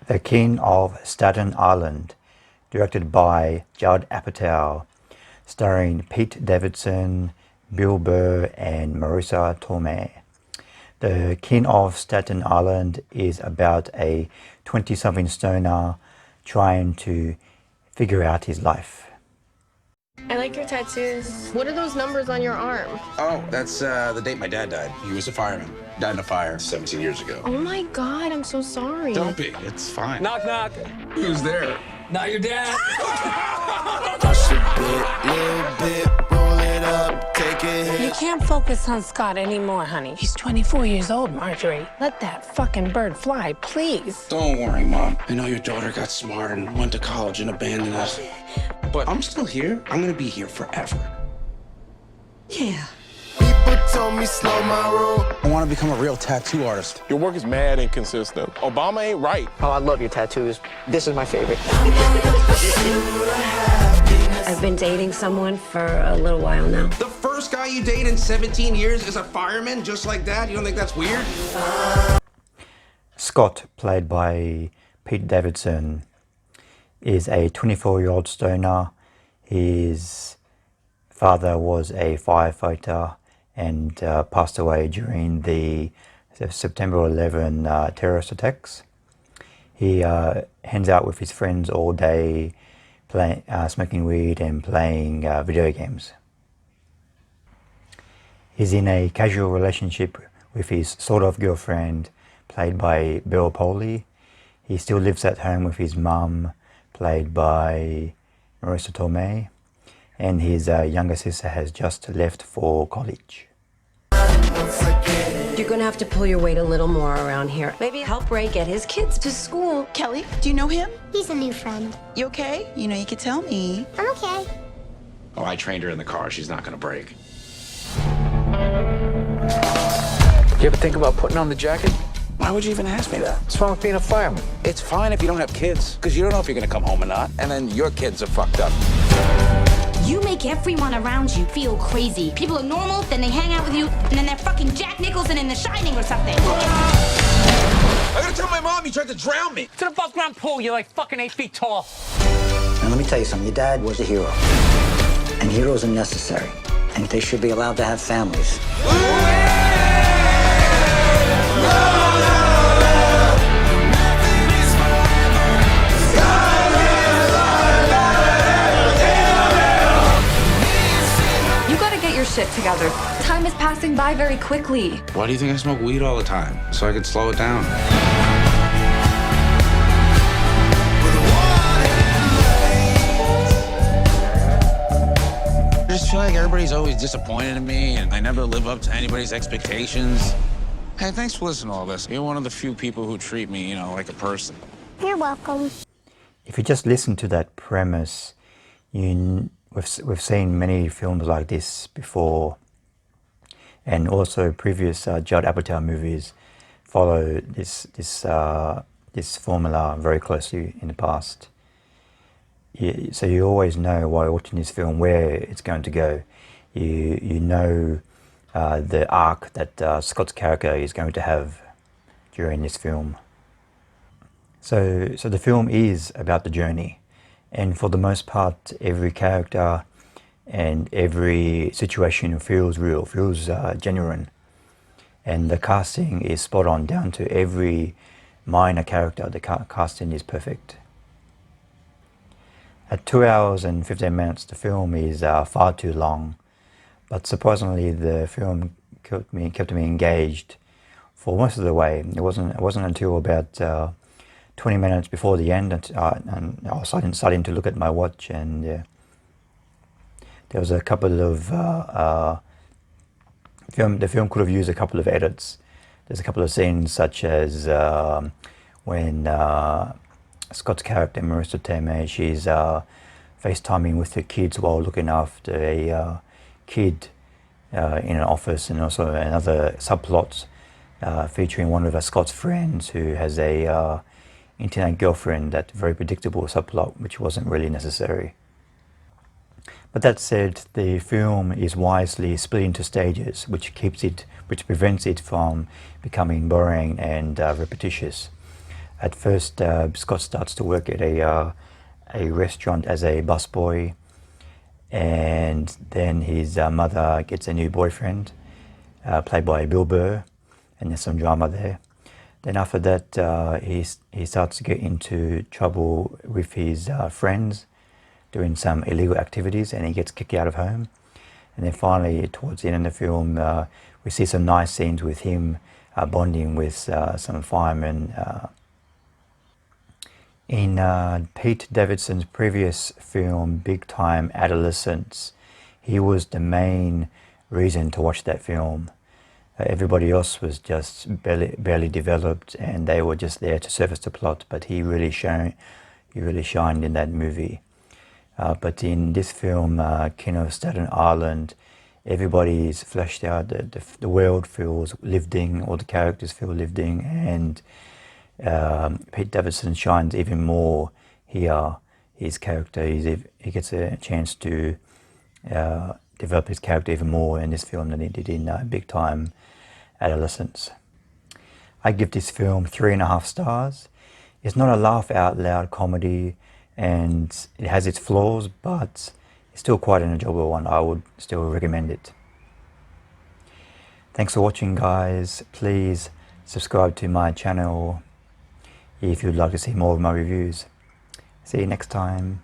The King of Staten Island, directed by Judd Apatow, starring Pete Davidson, Bill Burr, and Marisa Tomei. The King of Staten Island is about a 20-something stoner trying to figure out his life. I like your tattoos. What are those numbers on your arm? Oh, that's the date my dad died. He was a fireman. Died in a fire 17 years ago. Oh my God, I'm so sorry. Don't be. It's fine. Knock, knock. Who's there? Not your dad. Push a bit, little bit, roll it up, take a hit. You can't focus on Scott anymore, honey. He's 24 years old, Marjorie. Let that fucking bird fly, please. Don't worry, Mom. I know your daughter got smart and went to college and abandoned us. But I'm still here. I'm gonna be here forever. Yeah. People told me slow my roll. I want to become a real tattoo artist. Your work is mad inconsistent. Obama ain't right. Oh, I love your tattoos. This is my favorite. I've been dating someone for a little while now. The first guy you date in 17 years is a fireman, just like that? You don't think that's weird? Scott, played by Pete Davidson, is a 24-year-old stoner. His father was a firefighter and passed away during the September 11 terrorist attacks. He hangs out with his friends all day, smoking weed and playing video games. He's in a casual relationship with his sort-of girlfriend, played by Bill Poley. He still lives at home with his mum, played by Marisa Tomei, and his younger sister has just left for college. You're gonna have to pull your weight a little more around here. Maybe help Ray get his kids to school. Kelly, do you know him? He's a new friend. You okay? You know, you could tell me. I'm okay. Oh, I trained her in the car. She's not gonna break. You ever think about putting on the jacket? Why would you even ask me that? What's wrong with being a fireman? It's fine if you don't have kids, because you don't know if you're gonna come home or not, and then your kids are fucked up. You make everyone around you feel crazy. People are normal, then they hang out with you, and then they're fucking Jack Nicholson in The Shining or something. I gotta tell my mom you tried to drown me. It's an above ground pool. You're like fucking 8 feet tall. Now, let me tell you something. Your dad was a hero. And heroes are necessary. And they should be allowed to have families. Your shit together. Time is passing by very quickly. Why do you think I smoke weed all the time? So I could slow it down. I just feel like everybody's always disappointed in me, and I never live up to anybody's expectations. Hey, thanks for listening to all this. You're one of the few people who treat me, like a person. You're welcome. If you just listen to that premise, we've seen many films like this before, and also previous Judd Apatow movies follow this formula very closely in the past. So you always know while watching this film where it's going to go. You know the arc that Scott's character is going to have during this film. So the film is about the journey. And for the most part, every character and every situation feels real, feels genuine. And the casting is spot on, down to every minor character. The casting is perfect. At 2 hours and 15 minutes, the film is far too long. But surprisingly, the film kept me engaged for most of the way. It wasn't until about 20 minutes before the end, and I was starting to look at my watch, and there was a couple of the film could have used a couple of edits. There's a couple of scenes such as when Scott's character Marisa Tomei, she's FaceTiming with her kids while looking after a kid in an office, and also another subplot featuring one of Scott's friends who has a internet girlfriend, that very predictable subplot which wasn't really necessary. But that said, the film is wisely split into stages, which prevents it from becoming boring and repetitious. At first, Scott starts to work at a restaurant as a busboy, and then his mother gets a new boyfriend, played by Bill Burr, and there's some drama there. Then after that, he starts to get into trouble with his friends, doing some illegal activities, and he gets kicked out of home. And then finally, towards the end of the film, we see some nice scenes with him bonding with some firemen. In Pete Davidson's previous film, Big Time Adolescence, he was the main reason to watch that film. Everybody else was just barely developed, and they were just there to service the plot. But he really shined in that movie. But in this film, King of Staten Island, everybody is fleshed out. The world feels lived in, all the characters feel lived in, and Pete Davidson shines even more here. His character, he gets a chance to develop his character even more in this film than he did in Big Time Adolescence. I give this film 3.5 stars. It's not a laugh out loud comedy, and it has its flaws, but it's still quite an enjoyable one. I would still recommend it. Thanks for watching, guys. Please subscribe to my channel if you'd like to see more of my reviews. See you next time.